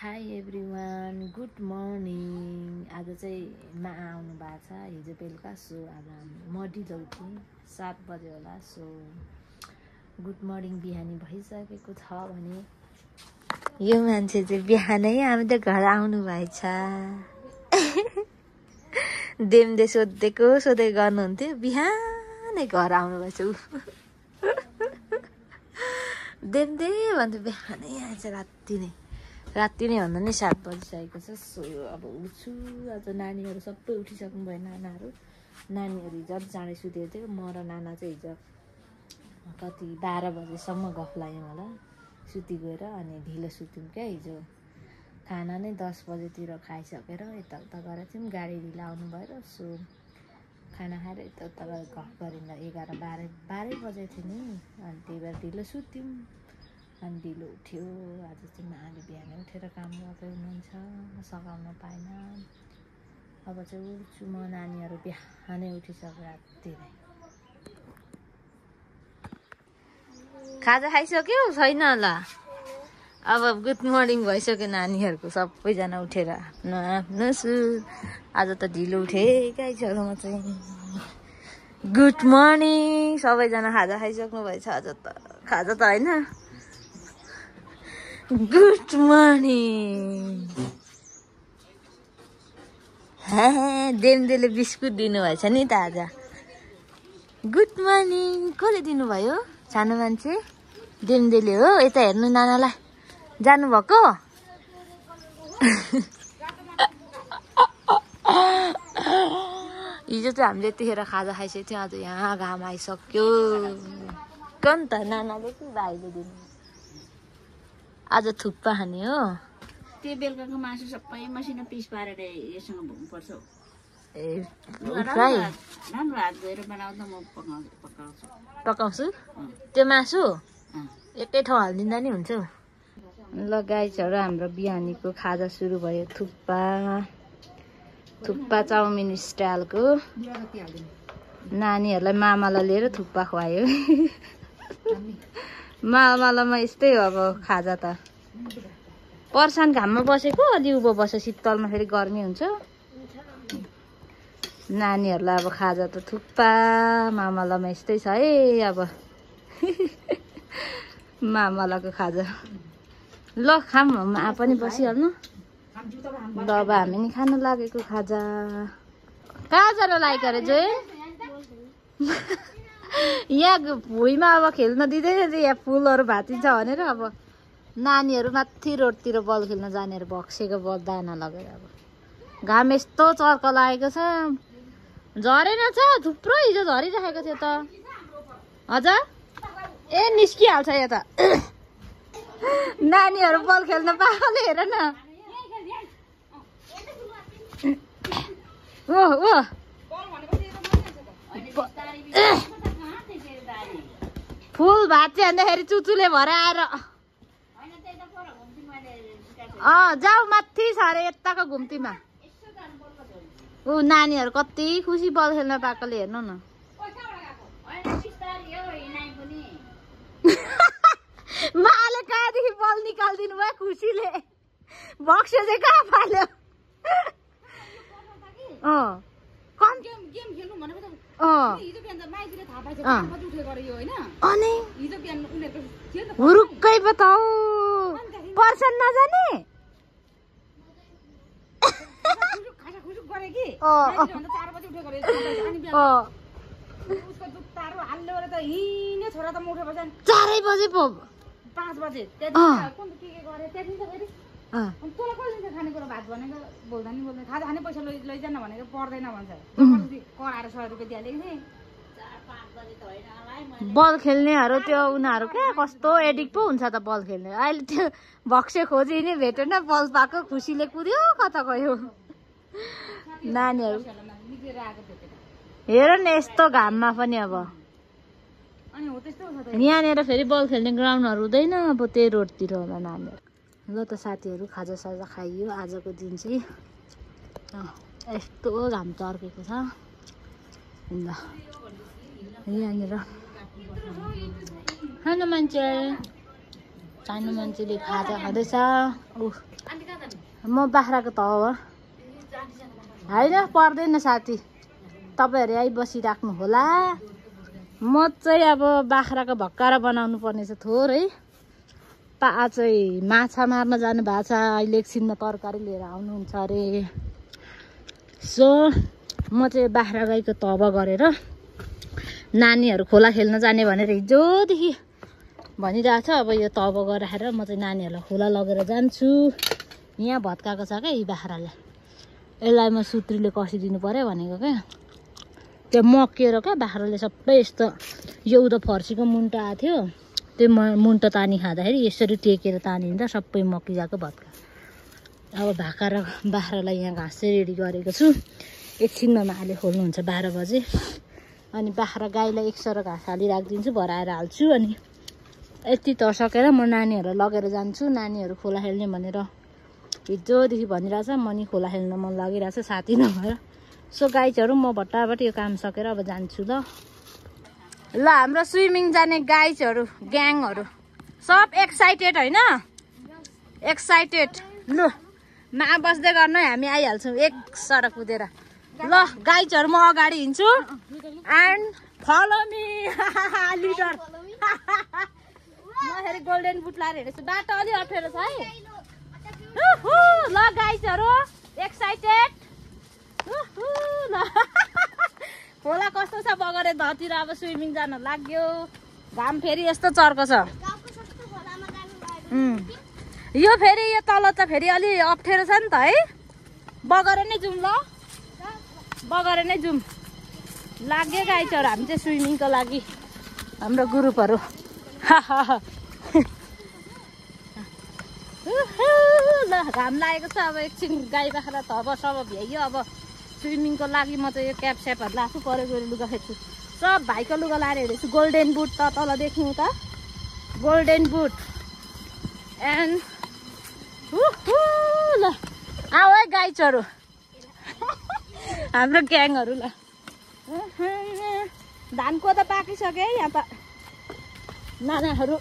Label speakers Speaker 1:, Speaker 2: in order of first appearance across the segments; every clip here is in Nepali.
Speaker 1: High everyone good morning. आज चाहिँ मा आउनु भएको छ हिजो बेलुका। सो आज म ढिलो उठेँ 7 बजे होला। सो गुड मर्निङ बिहानी भइसकेको छ भने यो मान्छे चाहिँ बिहानै हामीले घर आउनु भएछ। देमले सोधै गर्नुहुन्थ्यो बिहानै घर आउनु भएछ ऊ। देमदे भन्थ्यो बिहानै आएछ राति नै भन्दा नि 7 बजिसकेको छ। सो अब उठ्छु। आज नानीहरू सबै उठिसक्नु भयो। नानीहरू हिजो चाँडै सुतेको थियो। म र नाना चाहिँ हिजो कति 12 बजेसम्म गफ लाग्यौँ होला सुति गएर। अनि ढिलो सुत्यौँ क्या हिजो। खाना नै 10 बजेतिर खाइसकेर यताउता गरेर चाहिँ गाडी ढिलो आउनु भएर। सो खाना खाएर यताउता गरेर गफ गरेर 11-12 बजेको थियो नि। अनि त्यही भएर ढिलो सुत्यौँ अनि ढिलो उठ्यो। आज चाहिँ माले बिहानै उठेर काम गर्दै हुनुहुन्छ, सघाउन पाएन। अब चाहिँ उठ्छु म। नानीहरू बिहानै उठिसक्यो राति नै। खाजा खाइसक्यो छैन होला। अब गुड मर्निङ भइसक्यो नानीहरूको। सबैजना उठेर आफ्नो आज त ढिलो उठेकै छ म चाहिँ। गुड मर्निङ सबैजना। खाजा खाइसक्नु भएछ। आज त खाजा त होइन। Good morning. देमदेले बिस्कुट दिनुभएछ नि त आज। गुड मर्निङ कसले दिनुभयो? सानो मान्छे देमदेले हो। यता हेर्नु नानालाई जानुभएको। हिजो चाहिँ हामीले यतिखेर खाजा खाइसकेको थियौँ। आज यहाँ घाम आइसक्यो। कन त नानाले कि भाइले दिनु? आज थुक्पा खाने हो।
Speaker 2: त्यो बेलुकाको मासु सबै मसिनो पिस पारेर यससँग भुक्नुपर्छ।
Speaker 1: ए
Speaker 2: फ्राई राम्रो हात धोएर बनाउँदा म
Speaker 1: पकाउँछु। त्यो मासु एकै ठाउँ हालिदिँदा नि हुन्छ। ल गाइजहरू हाम्रो बिहानीको खाजा सुरु भयो। थुक्पा चाउमिन स्टाइलको। नानीहरूलाई मामालाई लिएर थुक्पा खुवायो। मामालामा यस्तै हो अब खाजा त। पर्सान घाममा बसेको अलि उँभो बस्छ। शीतलमा फेरि गर्मी हुन्छ। नानीहरूलाई अब खाजा त थुक्पा। मामालामा यस्तै छ है अब। मामालाको खाजा। ल खाम मा पनि बसिहाल्नु। ल अब हामी नि खानु लागेको खाजा। कहाँ जान लागेको अरे जोइ? यहाँ भुइँमा अब खेल्न दिँदैन। यहाँ फुलहरू भाँचिन्छ भनेर अब नानीहरू माथि रोडतिर बल खेल्न जानेर भक्सेको बल दाना लगेर। अब घाम यस्तो चर्को लागेको छ। झरेन छ थुप्रो। हिजो झरिराखेको थियो त। हजुर ए निस्किहाल्छ यो त। नानीहरू बल खेल्न पाएकोले हेर न। ओ फुल भाँच्यो भन्दाखेरि चुचुले भएर आएर जाऊ माथि छ अरे यताको घुम्तीमा। ऊ नानीहरू कति खुसी बल खेल्न पाएकोले हेर्नु न। माले कहाँदेखि बल निकालिदिनु भयो खुसीले। बक्सो चाहिँ कहाँ फाल्यो? हुरुक्कै बताऊ पर्सन नजाने। चारै बजे पो
Speaker 2: 5 बजे खानेकुरा भात भनेको बोल्दा नि बोल्दैन। खाजा खाने पैसा लैजान भनेको पर्दैन भन्छ। कराएर 100 रुपियाँ दिइहालेको थिएँ।
Speaker 1: बल खेल्नेहरू त्यो उनीहरू क्या कस्तो एडिक्ट पो हुन्छ त बल खेल्ने। अहिले त्यो भक्से खोजी नै भेटेन। बल पाएको खुसीले कुद्यो कता गयो। नानीहरू हेर न यस्तो घाममा पनि। अब यहाँनिर फेरि बल खेल्ने ग्राउन्डहरू हुँदैन। अब त्यही रोडतिर होला नानीहरू। ल त साथीहरू खाजा साजा खाइयो। आजको दिन चाहिँ यस्तो घाम चर्केको छ। ल यहाँनिर सानो मान्छेले खाजा खाँदैछ। म बाख्राको त हो होइन पर्दैन साथी तपाईँहरू आइ बसिराख्नु होला म चाहिँ अब बाख्राको भक्कारा बनाउनु पर्ने छ थोरै पा चाहिँ माछा मार्न जानु भएको छ अहिले एकछिनमा तरकारी लिएर आउनुहुन्छ अरे सो म चाहिँ बाख्रा गाईको तब गरेर नानीहरू खोला खेल्न जाने भनेर हिजोदेखि भनिरहेको छ अब यो तब गराएर म चाहिँ नानीहरूलाई खोला लगेर जान्छु यहाँ भत्काएको छ क्या यी बाख्राले यसलाई म सुत्रीले कसिदिनु पर्यो भनेको क्या त्यो मकिएर क्या बाख्राले सबै यस्तो यो उता फर्सीको मुन्टो आएको थियो त्यो मुन्टो तानी खाँदाखेरि यसरी टेकेर तानिँदा सबै मकिरहेको भत्का अब भाका र बाख्रालाई यहाँ घाँस चाहिँ रेडी गरेको छु एकछिनमा माले खोल्नुहुन्छ 12 बजे अनि बाख्रा गाईलाई एक सर घाँस हाली राखिदिन्छु भराएर हाल्छु अनि यति त सकेर म नानीहरूलाई लगेर जान्छु नानीहरू खोला खेल्ने भनेर हिजोदेखि भनिरहेछ म नि खोला खेल्न मन लागिरहेछ साथी नभएर सो गाइजहरू म भट्टाभट यो काम सकेर अब जान्छु ल हाम्रो स्विमिङ जाने गाइजहरू ग्याङहरू सब एक्साइटेड होइन एक्साइटेड लु मा बस्दै गर्नु हामी आइहाल्छौँ एक सडक कुदेर ल गाइजहरू म अगाडि हिँड्छु एन्ड फलो मी लिडर म फेरि गोल्डन बुट लाएर हिँडेछु बाटो अलि अप्ठ्यारो छ है ल गाइजहरू एक्साइटेड ल खोला कस्तो छ बगरे धतिर अब स्विमिङ जान लाग्यो घाम फेरि यस्तो चर्को छ यो फेरि यो तल त फेरि अलि अप्ठ्यारो छ नि त है बगरे नै जाउँ ल बगरे नै जाउँ लाग्यो गाइजहरू हामी चाहिँ स्विमिङको लागि हाम्रो ग्रुपहरू ल घाम लागेको छ अब एकछिन गाई बाख्रा त अब सब भ्याइयो अब स्विमिङको लागि म चाहिँ यो क्याप स्यापहरू लाएको परे गएर लुगा फेर्छु सब भाइको लुगा लाएर हिँडेछु गोल्डन बुट त तल देख्नु त गोल्डन बुट एन्ड ल आऊ है गाइजहरू हाम्रो ग्याङहरू ल धानको त पाकिसक्यो है यहाँ त नानाहरू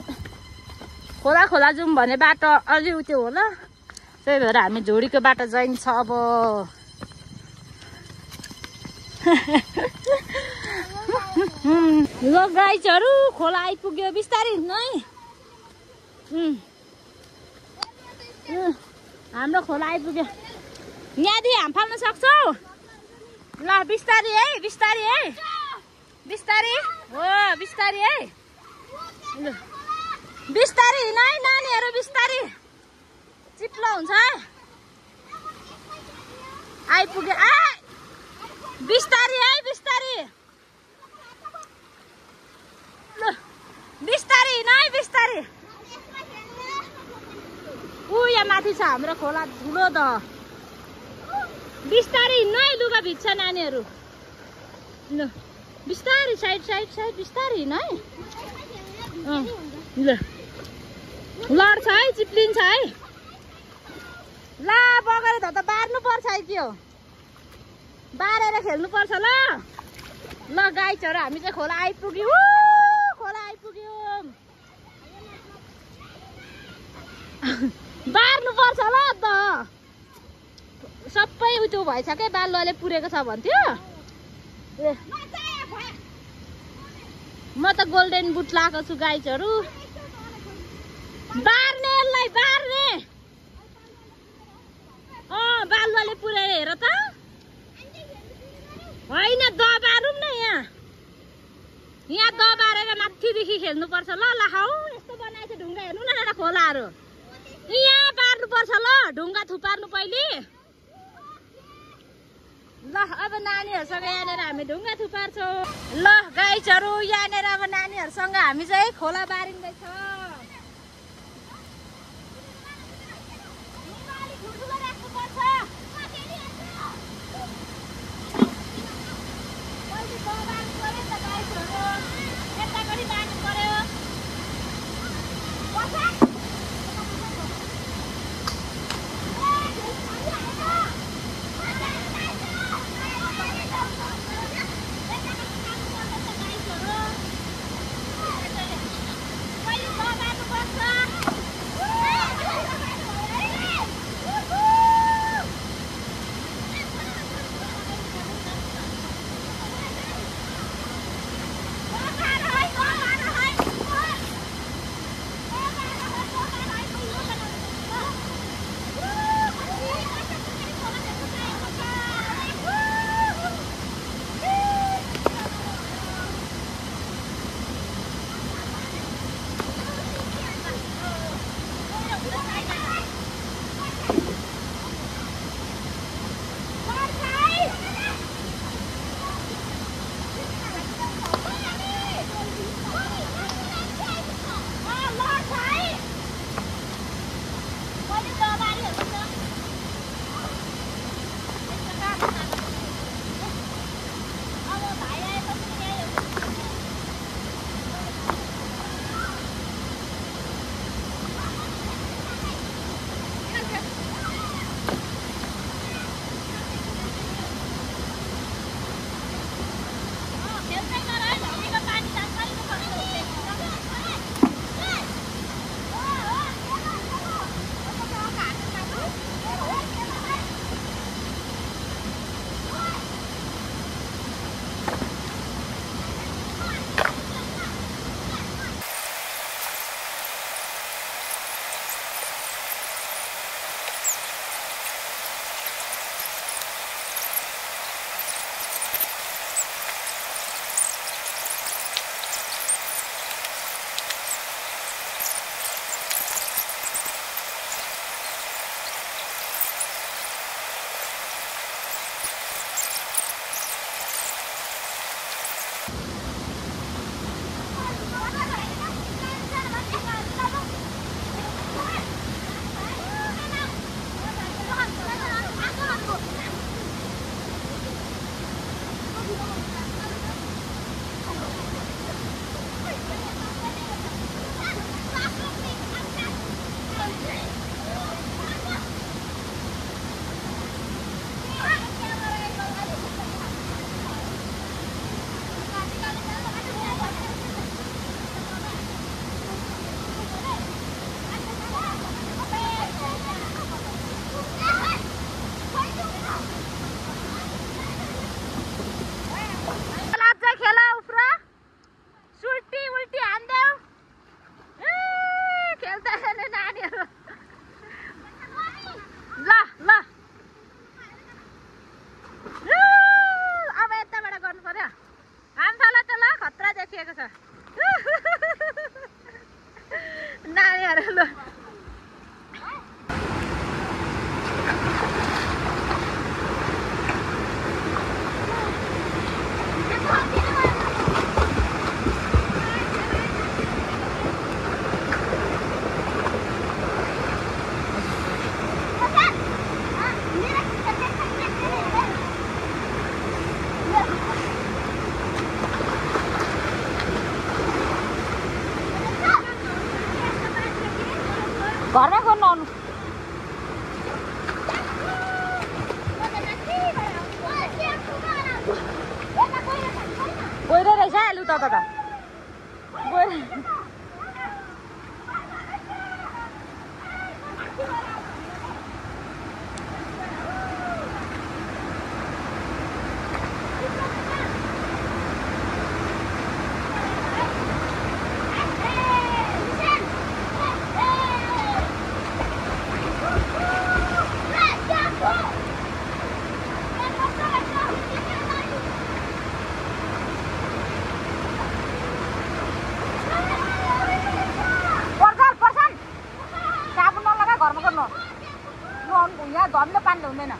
Speaker 1: खोला खोला जाउँ भने बाटो अलि उत्यो होला त्यही भएर हामी झोडीको बाटो जाइन्छ अब ल गाइजहरू खोला आइपुग्यो बिस्तारै हिँड्नु है हाम्रो खोला आइपुग्यो यहाँदेखि हाम फाल्न सक्छौ ल बिस्तारै है बिस्तारै है बिस्तारै हो बिस्तारै है ल बिस्तारै हिँड है नानीहरू बिस्तारै चिप्लो हुन्छ आइपुग्यो आ बिस्तारै है बिस्तारै ल बिस्तारै हिँड है बिस्तारै यहाँ माथि छ हाम्रो खोला ठुलो त बिस्तारै हिँड्नु है लुगा भिज्छ नानीहरू ल बिस्तारै साइड साइड साइड बिस्तारै हिँड है ल लड्छ है चिप्लिन्छ है ला बगेर त बार्नु पर्छ है के हो बारेर खेल्नु पर्छ ल ल गाइजहरू हामी चाहिँ खोला आइपुग्यो खोला आइपुग्यो बार्नु पर्छ ल त सबै उयो भएछ क्या बालुवाले पुरेको छ भन्थ्यो ए म त गोल्डन बुट लाएको छु गाइजहरू बार्ने यसलाई बार्ने बालुवाले पुरेर हेर त होइन दबारौँ न यहाँ दबारेर माथिदेखि खेल्नुपर्छ ल लाखाउ यस्तो बनाएछ ढुङ्गा हेर्नु न एउटा खोलाहरू यहाँ पार्नुपर्छ ल ढुङ्गा थुपार्नु पहिले ल अब नानीहरूसँग यहाँनिर हामी ढुङ्गा थुपार्छौँ ल गाइजहरू यहाँनिर अब नानीहरूसँग हामी चाहिँ खोला बारिँदैछ नानीहरू ल घरमै खोल्नु आउनु गएर रहेछ लु त यहाँ धनले पानी हुँदैन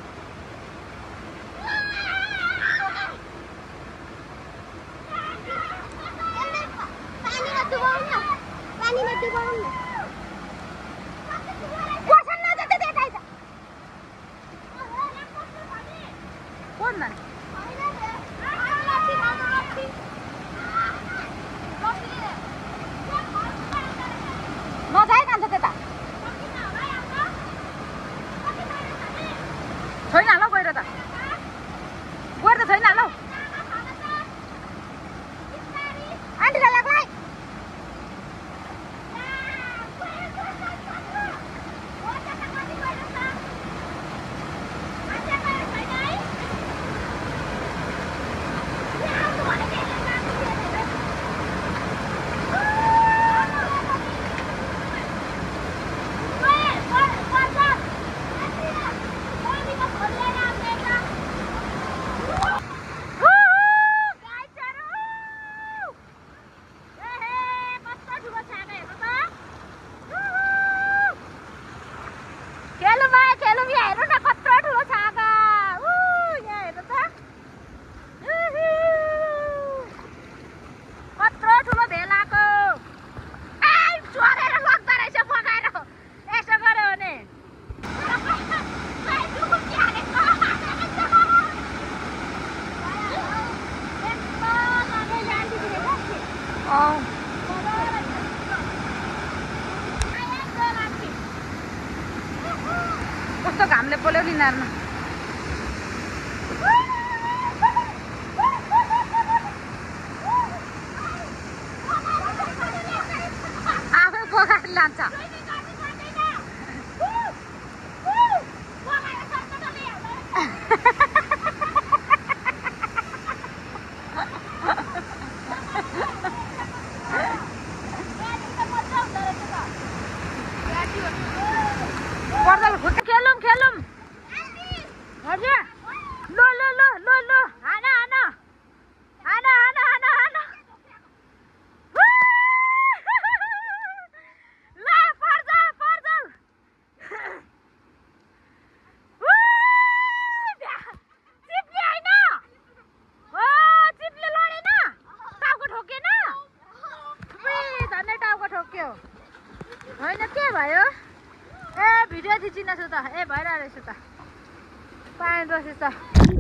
Speaker 1: नजाए कान्छ त्यता छैन ल गएर त छैन ल आन्टीलाई लाग्ला कस्तो घामले पोल्यो नि नार्न आफै पोखाएर लान्छ होइन के भयो ए भिडियो खिचिनछु त ए भइरहेछ त पानी बसेछ त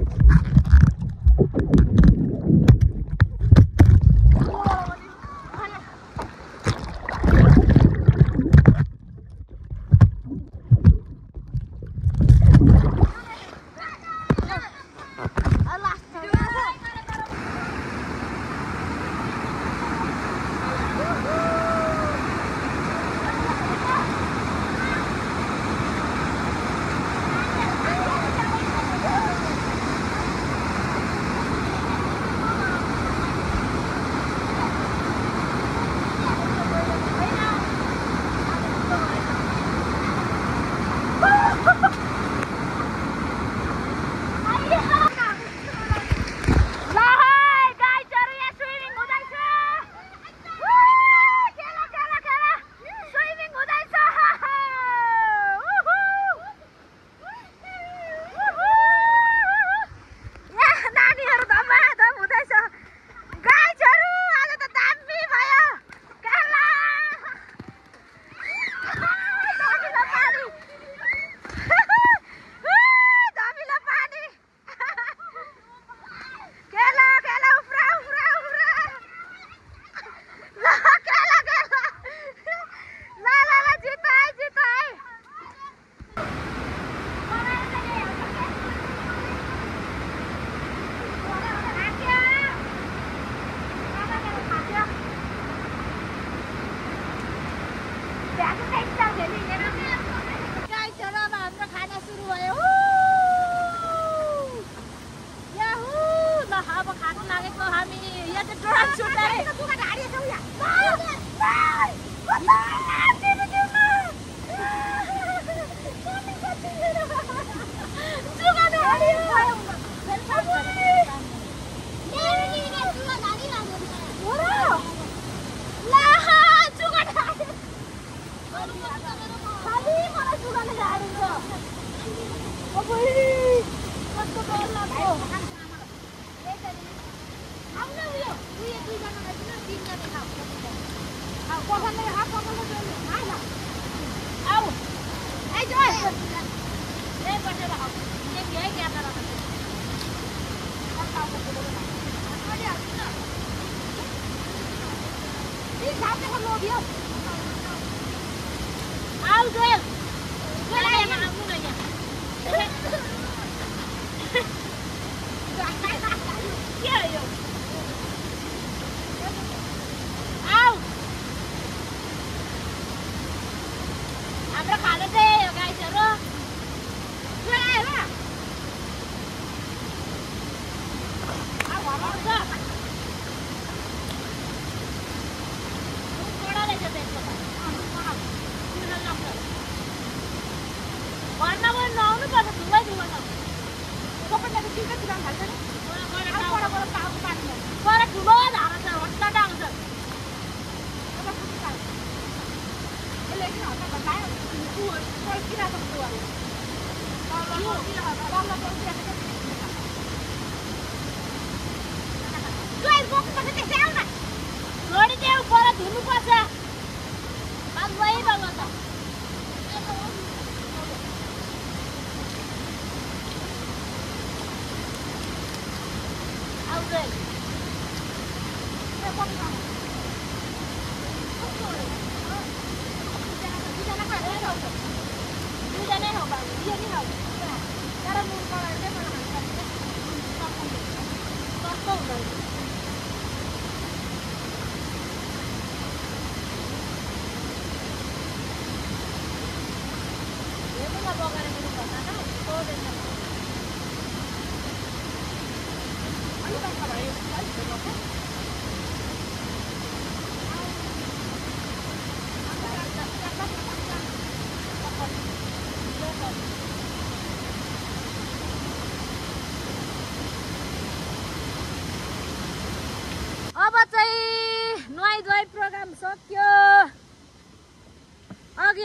Speaker 1: हाम्रो खाना सुरु भयो ल अब खानु लागेको हामी यहाँ त डोरा छुटाए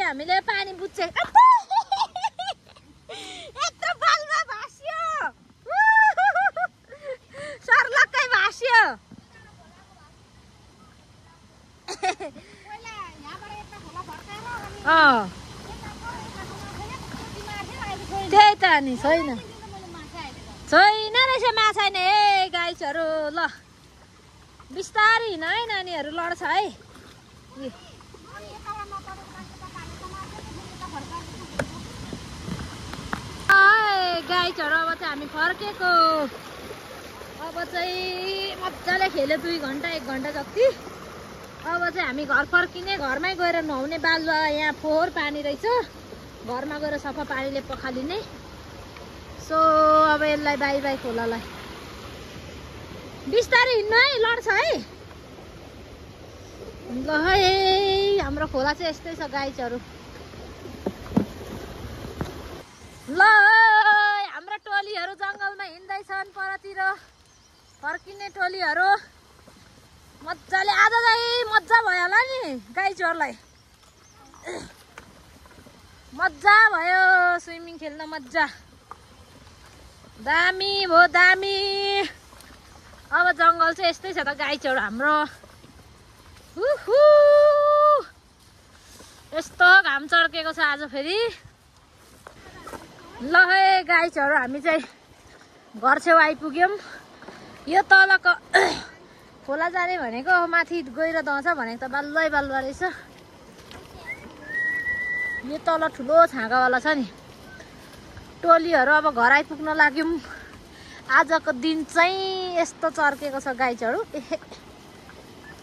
Speaker 1: हामीले पानी बुझ्छे यत्रो बालमा भास्यो सर्लक्कै भास्यो त्यही त नि छैन रहेछ माछा नि ए गाइसहरू ल बिस्तारै हिँड है नानीहरू लड्छ है गाइसहरू अब चाहिँ हामी फर्केको अब चाहिँ मजाले खेल्यो 2 घन्टा 1 घन्टा जति अब चाहिँ हामी घर फर्किने घरमै गएर नुहाउने बालुवा यहाँ फोहोर पानी रहेछ घरमा गएर सफा पानीले पखालिने सो अब यसलाई बाई बाई खोलालाई बिस्तारै हिँड्नु है लड्छ है ल है हाम्रो खोला चाहिँ यस्तै छ गाइसहरू ल हाम्रो टोलीहरू जङ्गलमा हिँड्दैछन् परतिर फर्किने टोलीहरू मजाले आज चाहिँ मजा भयो होला नि गाइसहरूलाई मजा भयो स्विमिङ खेल्न मजा दामी भयो दामी अब जङ्गल चाहिँ यस्तै छ त गाइसहरू हाम्रो यस्तो घाम चर्केको छ आज फेरि ल है गाइसहरू हामी चाहिँ घर छेउ आइपुग्यौँ यो तलको खोला जाने भनेको माथि गएर दन्छ भनेको त बालुवै बालुवा रहेछ यो तल ठुलो छाँगावाला छ नि टोलीहरू अब घर आइपुग्न लाग्यौँ आजको दिन चाहिँ यस्तो चर्केको छ गाइसहरू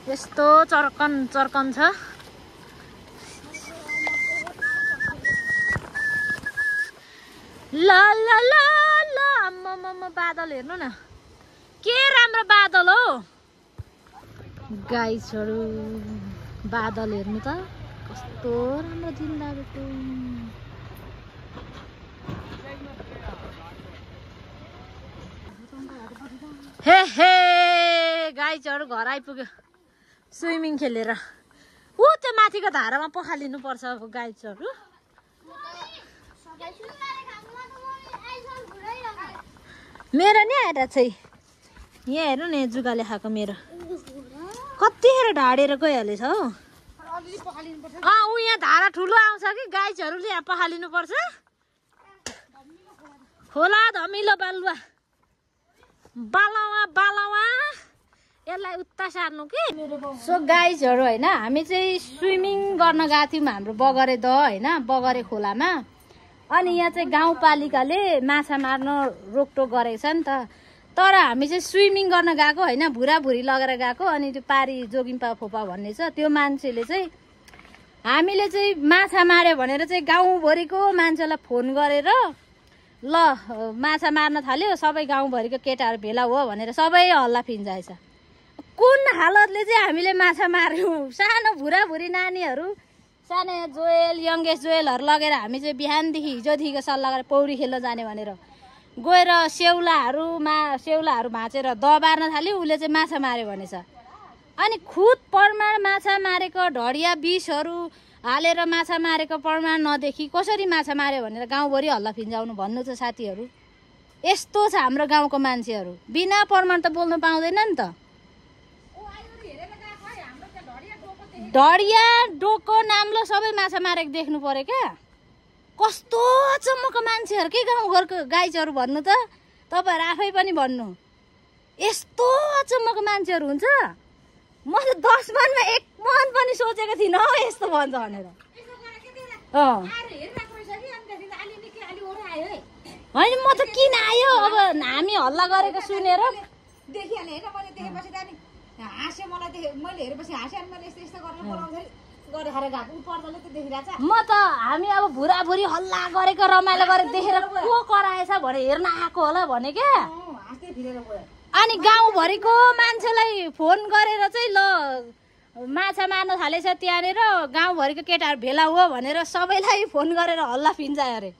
Speaker 1: यस्तो चर्कन छ ल ल ल ल आम्मामा बादल हेर्नु न के राम्रो बादल हो गाइसहरु बादल हेर्नु त कस्तो राम्रो दिन लागेको हे हे गाइसहरु घर आइपुग्यो स्विमिङ खेलेर उ त्यो माथिको धारामा पखालिनु पर्छ गाइसहरु मेरो नि आएर चाहिँ यहाँ हेर्नु न जुगाले खाएको मेरो कतिखेर ढाडेर गइहालेछ हौ ऊ यहाँ धारा ठुलो आउँछ कि गाइसहरुले यहाँ पखालिनु पर्छ खोला धमिलो बालुवा बालावा बालावा यसलाई उत्ता सार्नु कि सो गाइसहरु हैन हामी चाहिँ स्विमिङ गर्न गएको थियौँ हाम्रो बगरे द हैन बगरे खोलामा अनि यहाँ चाहिँ गाउँपालिकाले माछा मार्न रोकटोक गरेको छ नि त तर हामी चाहिँ स्विमिङ गर्न गएको हैन भुराभुरी लगेर गएको अनि त्यो पारी जोगिम्पा फोपा भन्ने छ त्यो मान्छेले चाहिँ हामीले चाहिँ माछा मार्यो भनेर चाहिँ गाउँभरिको मान्छेलाई फोन गरेर ल माछा मार्न थाल्यो सबै गाउँभरिको केटाहरू भेला हो भनेर सबै हल्ला फिन्जाएछ कुन हालतले चाहिँ हामीले माछा मार्यौं सानो भुराभुरी नानीहरू सानो जोयल यङ्गेस्ट जोयलहरू लगेर हामी चाहिँ बिहानदेखि हिजोदेखिको सल्लाह गरेर पौडी खेल्न जाने भनेर गएर सेउलाहरू भाँचेर दबार्न थाल्यो उसले चाहिँ माछा मार्यो भनेछ अनि खुद प्रमाण माछा मारेको ढडिया विषहरू हालेर माछा मारेको प्रमाण नदेखि कसरी माछा मार्यो भनेर गाउँभरि हल्ला फिन्जाउनु भन्नु छ साथीहरू यस्तो छ हाम्रो गाउँको मान्छेहरू बिना प्रमाण त बोल्नु पाउँदैन नि त ढडिया डोको नाम्लो सबै माछा मारेको देख्नु पर्यो क्या कस्तो चम्मको मान्छेहरू के गाउँघरको गाइजहरू भन्नु त तपाईहरु आफै पनि भन्नु यस्तो चम्मको मान्छेहरू हुन्छ म त 10 मनमा 1 मन पनि सोचेको थिइन हो यस्तो भन्छ भनेर हैन म त किन आयो अब हामी हल्ला गरेको सुनेर
Speaker 2: देखिहाले हैन मैले देखेपछि त नि हाँसे मलाई देखे मैले हेरेपछि हाँसे अनि मैले यस्तो गरेर बोलाउँदै गरेर गएको पर्दले त देखिरहेछ
Speaker 1: म त हामी अब भुराभुरी हल्ला गरेको रमाइलो गरेर देखेर को कराएछ भने हेर्न आएको होला भने के
Speaker 2: हाँस्दै फिरेर गयो
Speaker 1: अनि गाउँभरिको मान्छेलाई फोन गरेर चाहिँ ल माछा मार्न थालेछ त्यहाँनेर गाउँभरिको केटाहरू भेला हो भनेर सबैलाई फोन गरेर हल्ला फिन्जायो अरे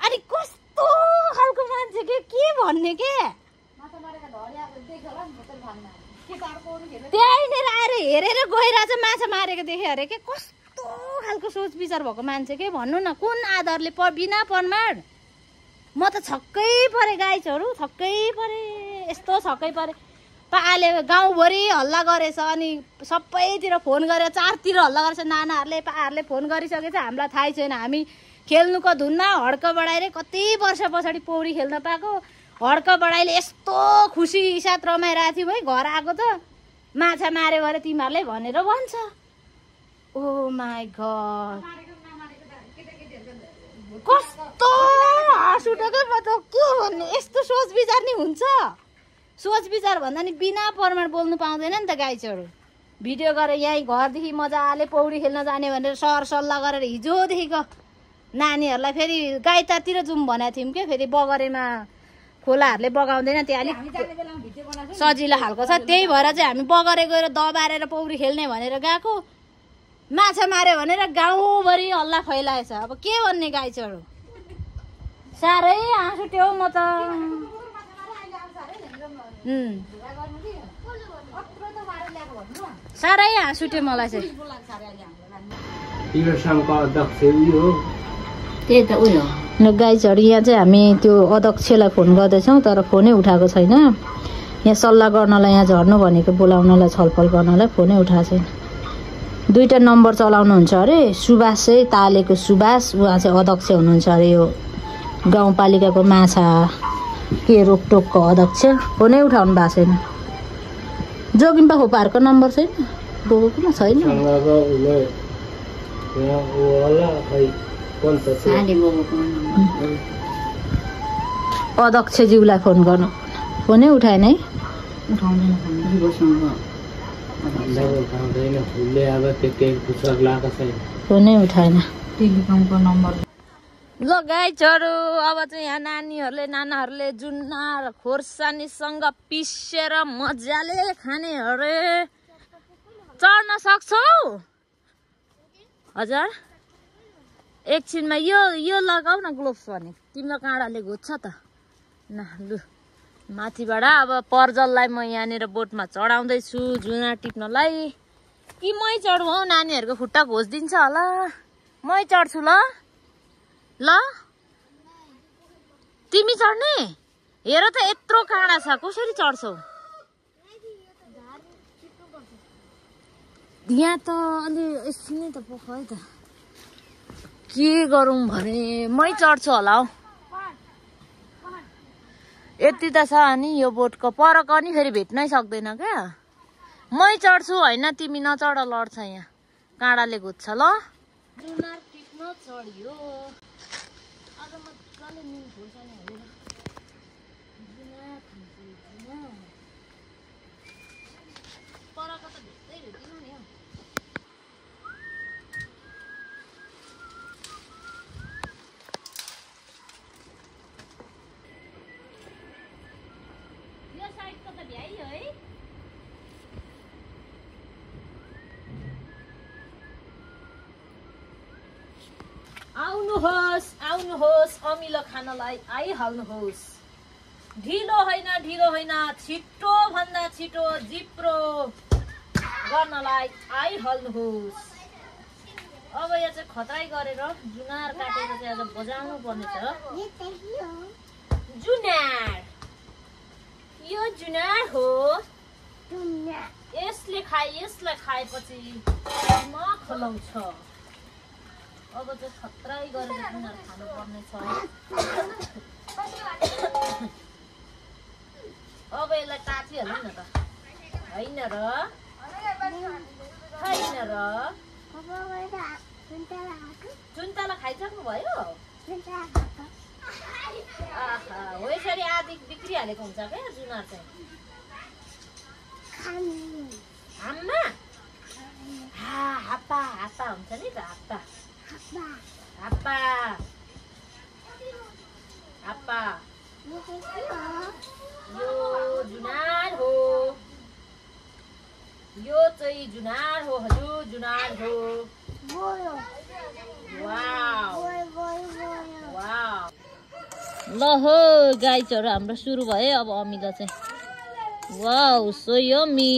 Speaker 1: अनि कस्तो खालको मान्छे के भन्ने के
Speaker 2: माछा मारेका ढडिया देख्यो होला नि त भन्नु
Speaker 1: त्यहीँनिर आएर हेरेर गइरहेछ माछा मारेको देखे अरे के कस्तो खालको सोच विचार भएको मान्छे के भन्नु न कुन आधारले बिना प्रमाण म त छक्कै परे गाइजहरू छक्कै परे यस्तो छक्कै परे पाले गाउँभरि हल्ला गरेछ अनि सबैतिर फोन गरेर चारतिर हल्ला गरेछ नानाहरूले पाहरूले फोन गरिसकेछ हामीलाई थाहै छैन हामी खेल्नुको धुनमा हड्क बढाएर कति वर्ष पछाडि पौडी खेल्न पाएको हड्क बढाइले यस्तो खुसी साथ रमाइरहेको थियौँ है घर आएको त माछा मार्यो भने तिमीहरूले भनेर भन्छ ओ माई गड कस्तो हाँस उठेको म त के भन्ने यस्तो सोच विचार नि हुन्छ सोच विचार भन्दा नि बिना प्रमाण बोल्नु पाउँदैन नि त गाइजहरू भिडियो गरेर यहीँ घरदेखि मजाले पौडी खेल्न जाने भनेर सल्लाह गरेर हिजोदेखिको नानीहरूलाई फेरि गाइतातिर जाउँ भनेको थियौँ क्या फेरि बगरेमा खोलाहरूले बगाउँदैन त्यहाँ अलिक सजिलो खालको छ त्यही भएर चाहिँ हामी बगरे गएर दबारेर पौडी खेल्ने भनेर गएको माछा मार्यो भनेर गाउँभरि हल्ला फैलाएछ अब के भन्ने गाइजहरू साह्रै हाँस उठ्यो म त साह्रै हाँस उठ्यो मलाई चाहिँ
Speaker 2: त्यही त उयो
Speaker 1: गाइजहरू यहाँ चाहिँ हामी त्यो अध्यक्षलाई फोन गर्दैछौँ तर फोनै उठाएको छैन यहाँ सल्लाह गर्नलाई यहाँ झर्नु भनेको बोलाउनलाई छलफल गर्नलाई फोनै उठाएको छैन 2टा नम्बर चलाउनुहुन्छ अरे सुभाष चाहिँ तालेको सुभाष उहाँ चाहिँ अध्यक्ष हुनुहुन्छ अरे यो गाउँपालिकाको माछा के रोकटोकको अध्यक्ष फोनै उठाउनु भएको छैन जोगिम्पा खोपाहरूको नम्बर छैन बोकेकोमा छैन अध्यक्षज्यूलाई फोन गर्नु फोनै उठाएन है फोनै उठाएन
Speaker 2: टेलिकमको नम्बर
Speaker 1: ल गाइजहरू अब चाहिँ यहाँ नानाहरूले जुनार खोर्सानीसँग पिसेर मजाले खाने अरे चढ्न सक्छौ हजुर एकछिनमा यो लगाऊ न ग्लोभ्स भने तिम्रो काँडाले घोज्छ त न लु माथिबाट अब पर्जललाई म यहाँनिर बोटमा चढाउँदैछु जुनार टिप्नलाई कि मै चढ्नु हौ नानीहरूको खुट्टा घोचिदिन्छ होला मै चढ्छु ल ल तिमी चढ्ने हेर त यत्रो काँडा छ कसरी चढ्छौ यहाँ त अलि एकछिनै त पोख है त के गरौँ भने मै चढ्छु होला हौ यति त छ अनि यो बोटको परक अनि फेरि भेट्नै सक्दैन क्या मै चढ्छु होइन तिमी नचढ लड्छ यहाँ काँडाले घुच्छ ल जुनार टिप्न चढ्यो आज मजाले निम खोर्सानी हालेर जुनार खान्छु परक त भेट्दैन नि हौ यो साइडको त भ्याइयो है आउनुहोस् अमिलो खानलाई आइहाल्नुहोस् ढिलो होइन छिटो भन्दा छिटो जिप्रो गर्नलाई आइहाल्नुहोस् अब यो चाहिँ खतरै गरेर जुनार काटेर चाहिँ आज बजाउनु पर्नेछ जुनार यो जुनार हो यसलाई खाएपछि दिमाग खलाउँछ अब चाहिँ खतरै गरेर जुनार खानु पर्ने छ अब यसलाई टाँचिहालौँ न त होइन र सुन्तला खाइसक्नु भयो हो यसरी आदि बिग्रिहालेको हुन्छ क्या जुनार चाहिँ आम्मा हाप्पा हुन्छ नि त हाप्पा यो जुनार हो यो चाहिँ जुनार हो हजुर जुनार हो ल हो गाइजहरू हाम्रो सुरु भयो अब अमिलो चाहिँ वाउ सो यम्मी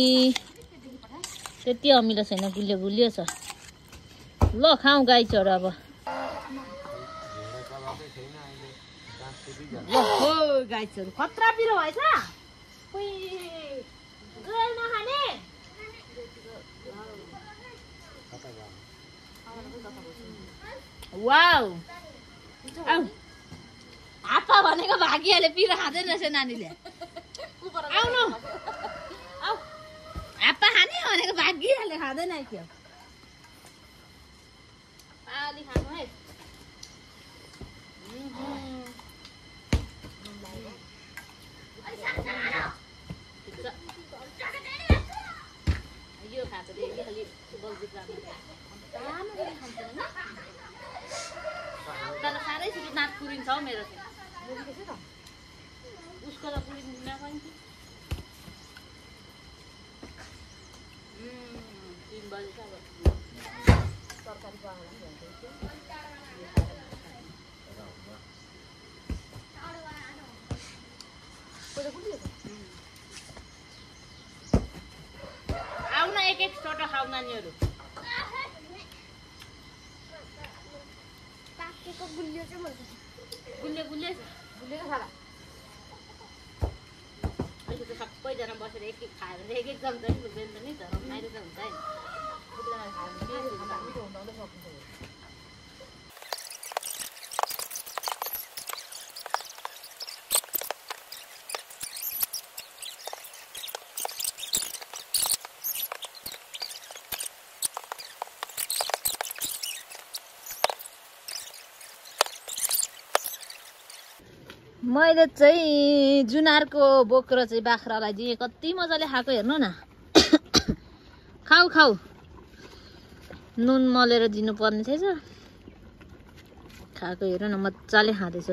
Speaker 1: त्यति अमिलो छैन गुलियो छ ल खाऊ गाइजहरू अब ल हो गाइजहरू खतरा पिरो भएछ नखाने वाउ हाप्पा भनेको भागिहाले पिरो खाँदैन रहेछ नानीले आउनु हाप्पा खाने भनेको भागिहाले खाँदैन क्या अलि खानु है यो खान्छ अलि बलजित तर साह्रै छिटो दाँत पुरिन्छ हौ मेरो चाहिँ उसको त पुरिँदैन पनि 3 बजे छ अब तरकारी बनाउनु आउन एक छोटो खाऊ नानीहरू गुलियो चाहिँ गुलियो खाला अहिले त सबैजना बसेर एक खायो भने एक चम्चा पनि पुग्दैन नि त अहिले त हुन्छ है मैले चाहिँ जुनारको बोक्रो चाहिँ बाख्रालाई दिएँ कति मजाले खाएको हेर्नु न खाऊ नुन मलेर दिनुपर्ने थिएछ खाएको हेर न मजाले खाँदैछ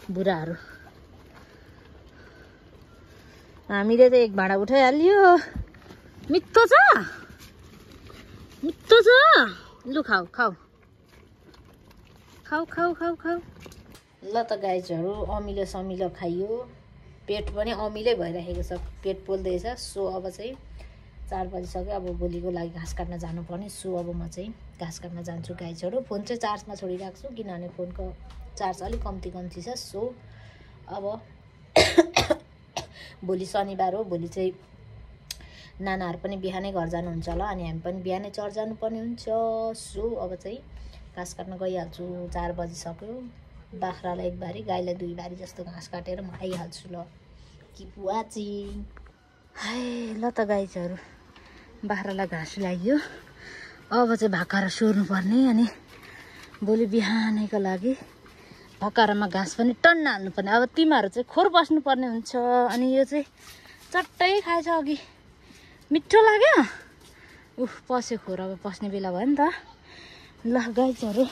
Speaker 1: बुढाहरू। हामीले त एक भाँडा उठाइहाल्यो। मिठो छ मिठो छ। लु खाऊ खाऊ खाऊ खाऊ खाऊ खाऊ। ल त गाइजहरू अमिलो समिलो खाइयो। पेट पनि अमिलै भइरहेको छ, पेट पोल्दैछ। सो अब चाहिँ 4 बजिसक्यो। अब भोलिको लागि घाँस काट्न जानुपर्ने। सो अब म चाहिँ घाँस काट्न जान्छु गाइजहरू। फोन चाहिँ चार्जमा छोडिराख्छु किनभने फोनको चार्ज अलिक कम्ती छ। सो अब भोलि शनिबार हो, भोलि चाहिँ नानाहरू पनि बिहानै घर जानुहुन्छ होला अनि हामी पनि बिहानै चर्च जानुपर्ने हुन्छ। सो अब चाहिँ घाँस काट्न गइहाल्छु। 4 बजिसक्यो। बाख्रालाई 1 बारी गाईलाई 2 बारी जस्तो घाँस काटेर म आइहाल्छु। ल किप वाचिङ। हाय ल त गाइजहरू बाख्रालाई घाँस ल्याइयो। अब चाहिँ भाकारा सोर्नुपर्ने अनि भोलि बिहानैको लागि भकारामा घाँस पनि टन्न हाल्नुपर्ने। अब तिमीहरू चाहिँ खोर बस्नुपर्ने हुन्छ। अनि यो चाहिँ चट्टै खाएछ अघि, मिठो लाग्यो। पस्यो खोर, अब पस्ने बेला भयो नि त। ल गाइजहरू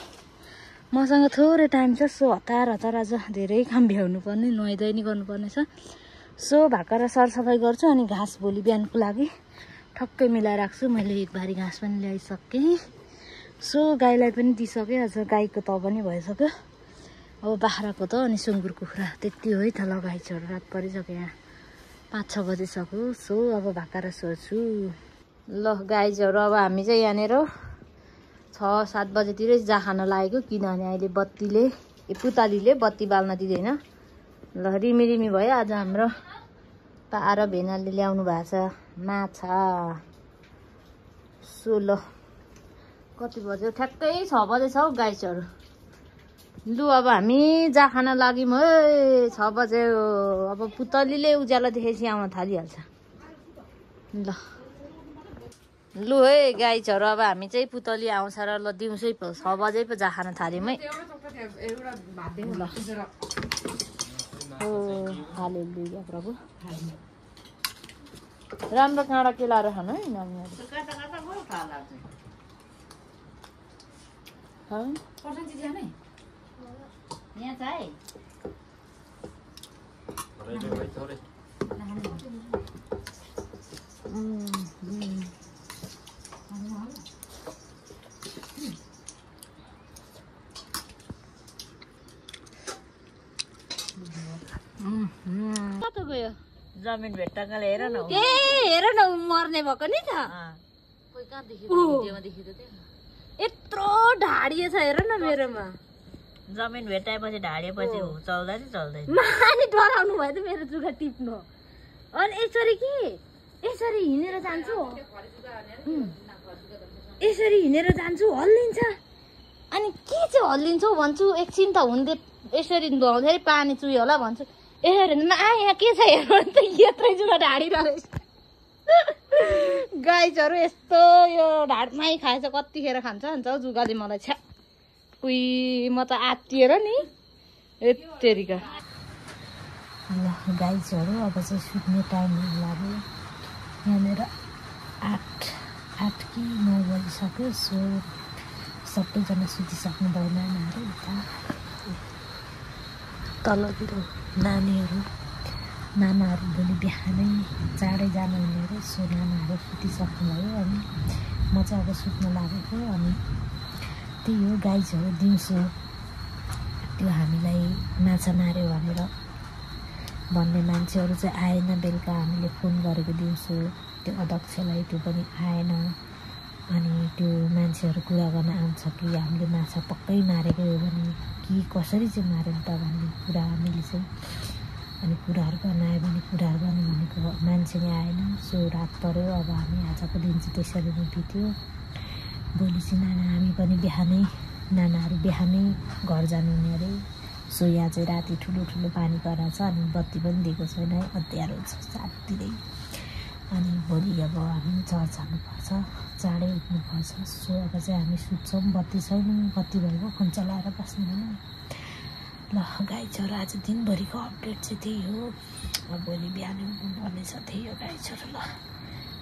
Speaker 1: मसँग थोरै टाइम छ। सो हतार आज धेरै काम भ्याउनु पर्ने, नुहाइधुवाइ नि गर्नुपर्ने छ। सो भाकारा सरसफाइ गर्छु अनि घाँस भोलि बिहानको लागि ठक्कै मिलाइराख्छु। मैले 1 बारी घाँस पनि ल्याइसकेँ। सो गाईलाई पनि दिइसकेँ। अझ गाईको त पनि भइसक्यो। अब बाख्राको त अनि सुँगुर कुखुरा त्यति हो है त। ल गाइजहरू रात परिसक्यो, यहाँ 5-6 बजिसक्यो। सो अब भाकारा सोर्छु। ल गाइजहरू अब हामी चाहिँ यहाँनिर 6-7 बजेतिरै जा खान लागेको किनभने अहिले पुतलीले बत्ती बाल्न दिँदैन। ल रिमी भयो। आज हाम्रो पा र भेनाले ल्याउनु भएको छ माछा। सो ल कति बज्यो, ठ्याक्कै 6 बजेछ हौ गाइजहरू। लु अब हामी जा खान लाग्यौँ है। 6 बज्यो। अब पुतलीले उज्यालो देखेपछि आउन थालिहाल्छ। लु है गाइजहरू अब हामी चाहिँ पुतली आउँछ र ल दिउँसै 6 बजे पो जा खान थाल्यौँ है। हालेलुया प्रभु। राम्रो काँडा केलाएर खानु है नानीहरू। यहाँ चाहिँ कता गयो जमिन भेट्टाकाले हेर न। हेर न मर्ने भएको नि त। कोही कहाँ देख्यो भिडियोमा देख्यो त यत्रो ढाडिए छ हेर न मेरोमा। जमिन भेटाएपछि ढाडिएपछि चल्दै मानि डराउनु भयो त मेरो जुगा टिप्नु। अनि यसरी हिँडेर जान्छु, हल्लिन्छ। अनि के चाहिँ हल्लिन्छौ भन्छु, एकछिन त हुँदै यसरी धुवाउँदै पानी चुयो होला भन्छु। यसरी यहाँ के छ हेर्नु त यत्रै जुगा ढाडिरहेछ। गाइजहरू यस्तो यो ढाडमै खाएछ, कतिखेर खान्छ हौ जुगाले मलाई। छ्या उही म त आत्तिएर नि यत्तेरिका। ल गाइजहरू अब चाहिँ सुत्ने टाइम लाग्यो। यहाँनिर 8 कि 9 बजिसक्यो। सो सबैजना सुतिसक्नु भयो नानाहरू। उता तलतिर नानाहरू भोलि बिहानै चाँडै जानुहुने अरे। सो नानाहरू सुतिसक्नुभयो अनि म चाहिँ अब सुत्न लागेको। अनि त्यही हो गाइजहरू दिउँसो त्यो हामीलाई माछा माऱ्यो भनेर भन्ने मान्छेहरू चाहिँ आएन। बेलुका हामीले फोन गरेको दिउँसो त्यो अध्यक्षलाई, त्यो पनि आएन। अनि त्यो मान्छेहरू कुरा गर्न आउँछ कि हामीले माछा पक्कै मारेको हो भने कि कसरी चाहिँ मार्यो त भन्ने कुरा हामीले चाहिँ। अनि कुराहरू गर्न आयो भने कुराहरू गर्नु भनेको मान्छे नै आएन। सो रात पऱ्यो। अब हामी आजको दिन चाहिँ त्यसरी नै बित्यो। भोलि चाहिँ नानाहरू बिहानै घर जानुहुने अरे। सो यहाँ चाहिँ राति ठुलो पानी परेको छ अनि बत्ती पनि दिएको छैन है। अँध्यारो छ साततिरै। अनि भोलि अब हामी चर्च जानुपर्छ, चाँडै उठ्नुपर्छ। सो अब चाहिँ हामी सुत्छौँ। बत्ती छैन, बत्ती भएको फोन चलाएर बस्ने होइन। ल गाइजहरू आज दिनभरिको अपडेट चाहिँ त्यही हो। अब भोलि बिहानै उठ्नुपर्ने छ, त्यही हो गाइजहरू। ल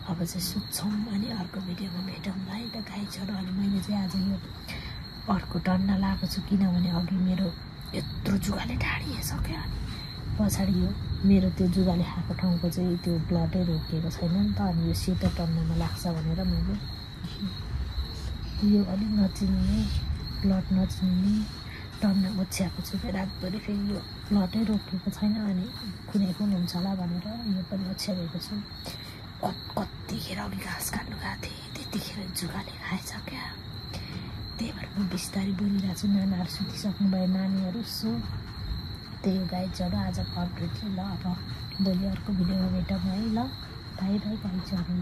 Speaker 1: अब चाहिँ सुत्छौँ अनि अर्को भिडियोमा भेटौँला है त गाइजहरू। अनि मैले चाहिँ आज यो अर्को टन्न लगाएको छु किनभने अघि मेरो यत्रो जुगाले ढाडिसक्यो अनि पछाडि यो मेरो त्यो जुगाले खाएको ठाउँको चाहिँ त्यो ब्लडै रोकिएको छैन नि त अनि यो सेतो टन्नमा लाग्छ भनेर मैले यो अलिक नचिन्ने ब्लड नचिन्ने टन्न ओछ्याएको छु रातभरि फेरि यो ब्लडै रोकिएको छैन अनि कुनै कुन हुन्छ होला भनेर यो पनि ओछ्याएको छु कतिखेर अघि घाँस काट्नु गएको थिएँ त्यतिखेर जुगाले खाएछ क्या त्यही भएर म बिस्तारै बोलिरहेको छु नानाहरू सुतिसक्नु भयो नानीहरू सो त्यही हो गाइजहरू आज कम्प्लिटली ल अब भोलि अर्को भिडियोमा भेटौँ है ल बाई बाई गाइजहरू